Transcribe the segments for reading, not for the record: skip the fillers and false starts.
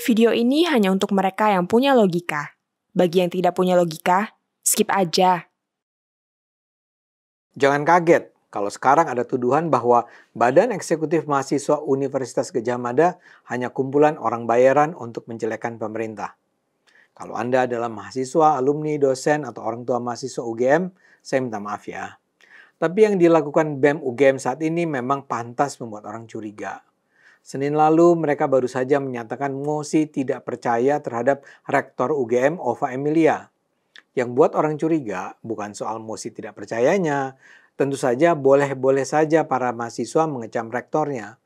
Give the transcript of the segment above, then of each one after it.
Video ini hanya untuk mereka yang punya logika. Bagi yang tidak punya logika, skip aja. Jangan kaget kalau sekarang ada tuduhan bahwa Badan Eksekutif Mahasiswa Universitas Gadjah Mada hanya kumpulan orang bayaran untuk menjelekkan pemerintah. Kalau Anda adalah mahasiswa, alumni, dosen, atau orang tua mahasiswa UGM, saya minta maaf ya. Tapi yang dilakukan BEM UGM saat ini memang pantas membuat orang curiga. Senin lalu mereka baru saja menyatakan mosi tidak percaya terhadap Rektor UGM Ova Emilia. Yang buat orang curiga bukan soal mosi tidak percayanya. Tentu saja boleh-boleh saja para mahasiswa mengecam rektornya.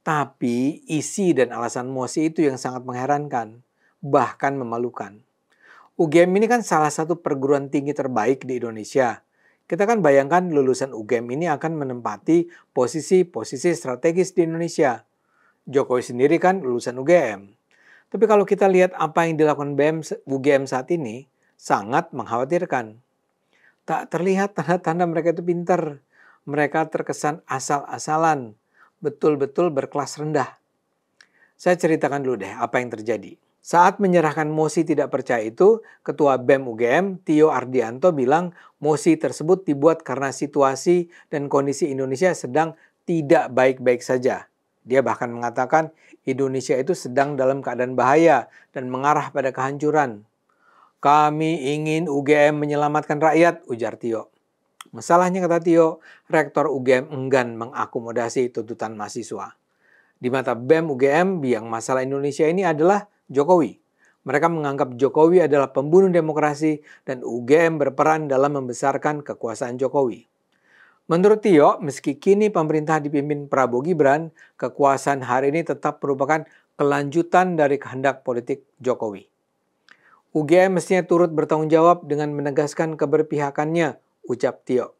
Tapi isi dan alasan mosi itu yang sangat mengherankan, bahkan memalukan. UGM ini kan salah satu perguruan tinggi terbaik di Indonesia. Kita kan bayangkan lulusan UGM ini akan menempati posisi-posisi strategis di Indonesia. Jokowi sendiri kan lulusan UGM. Tapi kalau kita lihat apa yang dilakukan UGM saat ini, sangat mengkhawatirkan. Tak terlihat tanda-tanda mereka itu pintar. Mereka terkesan asal-asalan, betul-betul berkelas rendah. Saya ceritakan dulu deh apa yang terjadi. Saat menyerahkan mosi tidak percaya itu, Ketua BEM UGM, Tio Ardianto bilang mosi tersebut dibuat karena situasi dan kondisi Indonesia sedang tidak baik-baik saja. Dia bahkan mengatakan Indonesia itu sedang dalam keadaan bahaya dan mengarah pada kehancuran. Kami ingin UGM menyelamatkan rakyat, ujar Tio. Masalahnya, kata Tio, Rektor UGM enggan mengakomodasi tuntutan mahasiswa. Di mata BEM UGM, biang masalah Indonesia ini adalah Jokowi. Mereka menganggap Jokowi adalah pembunuh demokrasi dan UGM berperan dalam membesarkan kekuasaan Jokowi. Menurut Tio, meski kini pemerintah dipimpin Prabowo Gibran, kekuasaan hari ini tetap merupakan kelanjutan dari kehendak politik Jokowi. UGM mestinya turut bertanggung jawab dengan menegaskan keberpihakannya, ucap Tio.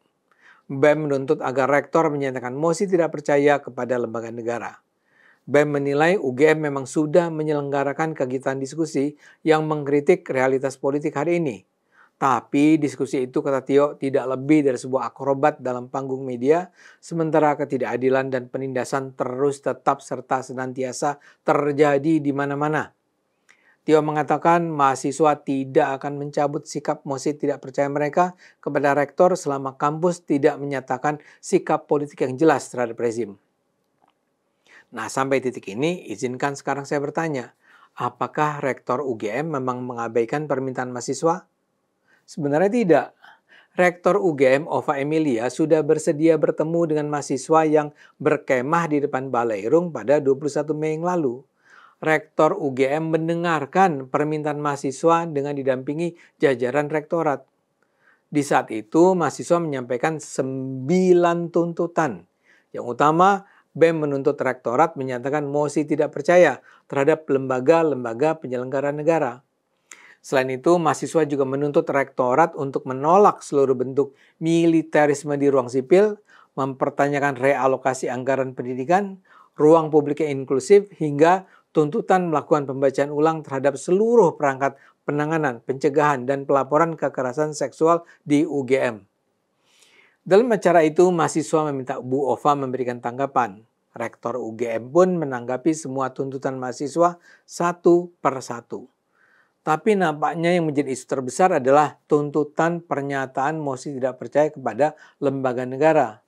BEM menuntut agar rektor menyatakan mosi tidak percaya kepada lembaga negara. BEM menilai UGM memang sudah menyelenggarakan kegiatan diskusi yang mengkritik realitas politik hari ini. Tapi diskusi itu, kata Tio, tidak lebih dari sebuah akrobat dalam panggung media, sementara ketidakadilan dan penindasan terus tetap serta senantiasa terjadi di mana-mana. Tio mengatakan mahasiswa tidak akan mencabut sikap mosi tidak percaya mereka kepada rektor selama kampus tidak menyatakan sikap politik yang jelas terhadap rezim. Nah, sampai titik ini, izinkan sekarang saya bertanya, apakah rektor UGM memang mengabaikan permintaan mahasiswa? Sebenarnya tidak. Rektor UGM Ova Emilia sudah bersedia bertemu dengan mahasiswa yang berkemah di depan Baleirung pada 21 Mei yang lalu. Rektor UGM mendengarkan permintaan mahasiswa dengan didampingi jajaran rektorat. Di saat itu, mahasiswa menyampaikan 9 tuntutan. Yang utama, BEM menuntut rektorat menyatakan mosi tidak percaya terhadap lembaga-lembaga penyelenggara negara. Selain itu, mahasiswa juga menuntut rektorat untuk menolak seluruh bentuk militerisme di ruang sipil, mempertanyakan realokasi anggaran pendidikan, ruang publik yang inklusif, hingga tuntutan melakukan pembacaan ulang terhadap seluruh perangkat penanganan, pencegahan, dan pelaporan kekerasan seksual di UGM. Dalam acara itu, mahasiswa meminta Bu Ova memberikan tanggapan. Rektor UGM pun menanggapi semua tuntutan mahasiswa satu per satu. Tapi nampaknya yang menjadi isu terbesar adalah tuntutan pernyataan mosi tidak percaya kepada lembaga negara.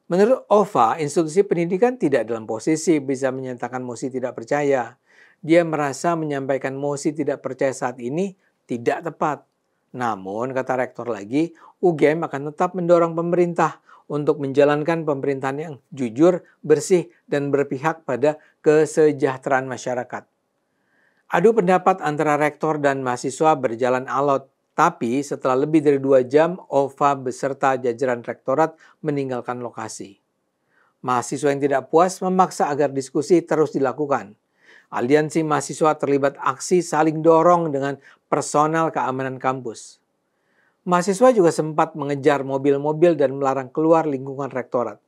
Menurut Ova, institusi pendidikan tidak dalam posisi bisa menyatakan mosi tidak percaya. Dia merasa menyampaikan mosi tidak percaya saat ini tidak tepat. Namun, kata rektor lagi, UGM akan tetap mendorong pemerintah untuk menjalankan pemerintahan yang jujur, bersih, dan berpihak pada kesejahteraan masyarakat. Adu pendapat antara rektor dan mahasiswa berjalan alot, tapi setelah lebih dari 2 jam, Ova beserta jajaran rektorat meninggalkan lokasi. Mahasiswa yang tidak puas memaksa agar diskusi terus dilakukan. Aliansi mahasiswa terlibat aksi saling dorong dengan personel keamanan kampus. Mahasiswa juga sempat mengejar mobil-mobil dan melarang keluar lingkungan rektorat.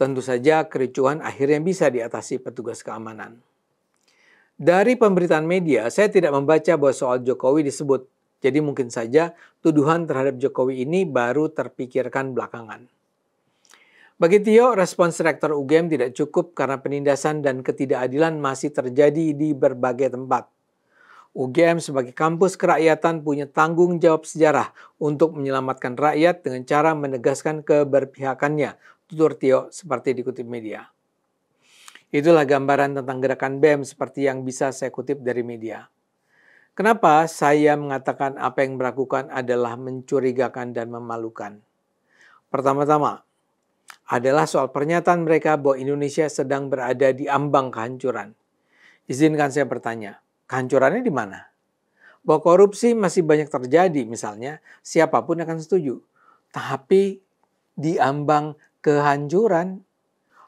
Tentu saja kericuhan akhirnya bisa diatasi petugas keamanan. Dari pemberitaan media, saya tidak membaca bahwa soal Jokowi disebut. Jadi mungkin saja tuduhan terhadap Jokowi ini baru terpikirkan belakangan. Bagi Tio, respons Rektor UGM tidak cukup karena penindasan dan ketidakadilan masih terjadi di berbagai tempat. UGM sebagai kampus kerakyatan punya tanggung jawab sejarah untuk menyelamatkan rakyat dengan cara menegaskan keberpihakannya, tutur Tio seperti dikutip media. Itulah gambaran tentang gerakan BEM seperti yang bisa saya kutip dari media. Kenapa saya mengatakan apa yang dilakukan adalah mencurigakan dan memalukan? Pertama-tama, adalah soal pernyataan mereka bahwa Indonesia sedang berada di ambang kehancuran. Izinkan saya bertanya, kehancurannya di mana? Bahwa korupsi masih banyak terjadi misalnya, siapapun akan setuju. Tapi di ambang kehancuran,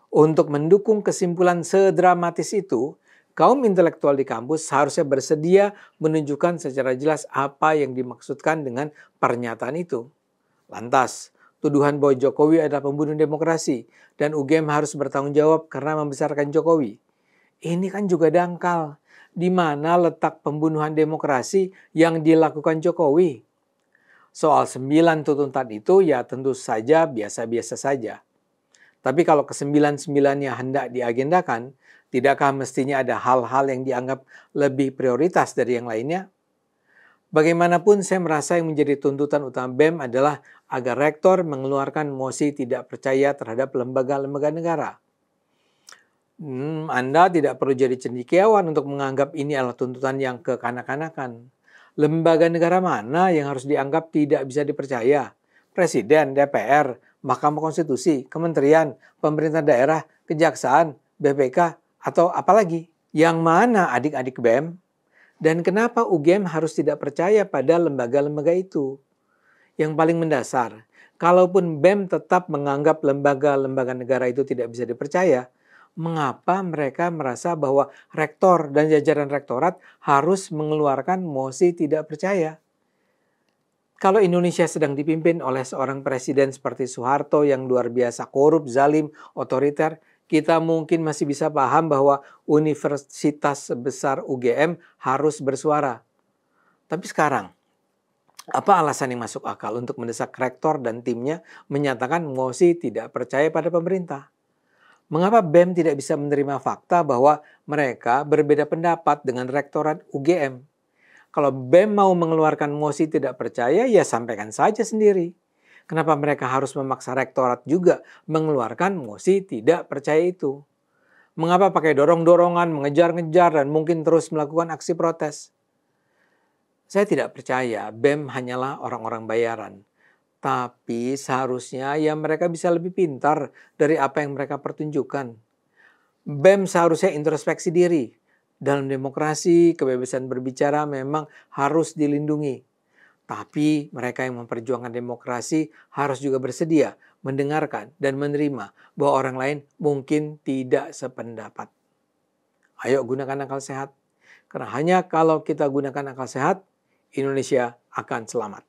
untuk mendukung kesimpulan sedramatis itu, kaum intelektual di kampus seharusnya bersedia menunjukkan secara jelas apa yang dimaksudkan dengan pernyataan itu. Lantas, tuduhan bahwa Jokowi adalah pembunuh demokrasi dan UGM harus bertanggung jawab karena membesarkan Jokowi. Ini kan juga dangkal. Di mana letak pembunuhan demokrasi yang dilakukan Jokowi? Soal 9 tuntutan itu ya tentu saja biasa-biasa saja. Tapi kalau ke-9-9-nya hendak diagendakan, tidakkah mestinya ada hal-hal yang dianggap lebih prioritas dari yang lainnya? Bagaimanapun saya merasa yang menjadi tuntutan utama BEM adalah agar rektor mengeluarkan mosi tidak percaya terhadap lembaga-lembaga negara. Anda tidak perlu jadi cendekiawan untuk menganggap ini adalah tuntutan yang kekanak-kanakan. Lembaga negara mana yang harus dianggap tidak bisa dipercaya? Presiden, DPR, Mahkamah Konstitusi, Kementerian, Pemerintah Daerah, Kejaksaan, BPK, atau apalagi? Yang mana adik-adik BEM? Dan kenapa UGM harus tidak percaya pada lembaga-lembaga itu? Yang paling mendasar, kalaupun BEM tetap menganggap lembaga-lembaga negara itu tidak bisa dipercaya, mengapa mereka merasa bahwa rektor dan jajaran rektorat harus mengeluarkan mosi tidak percaya? Kalau Indonesia sedang dipimpin oleh seorang presiden seperti Soeharto yang luar biasa korup, zalim, otoriter, kita mungkin masih bisa paham bahwa universitas sebesar UGM harus bersuara. Tapi sekarang, apa alasan yang masuk akal untuk mendesak rektor dan timnya menyatakan mosi tidak percaya pada pemerintah? Mengapa BEM tidak bisa menerima fakta bahwa mereka berbeda pendapat dengan rektorat UGM? Kalau BEM mau mengeluarkan mosi tidak percaya, ya sampaikan saja sendiri. Kenapa mereka harus memaksa rektorat juga mengeluarkan mosi tidak percaya itu? Mengapa pakai dorong-dorongan, mengejar-ngejar, dan mungkin terus melakukan aksi protes? Saya tidak percaya BEM hanyalah orang-orang bayaran. Tapi seharusnya ya mereka bisa lebih pintar dari apa yang mereka pertunjukkan. BEM seharusnya introspeksi diri. Dalam demokrasi, kebebasan berbicara memang harus dilindungi. Tapi mereka yang memperjuangkan demokrasi harus juga bersedia mendengarkan dan menerima bahwa orang lain mungkin tidak sependapat. Ayo gunakan akal sehat. Karena hanya kalau kita gunakan akal sehat, Indonesia akan selamat.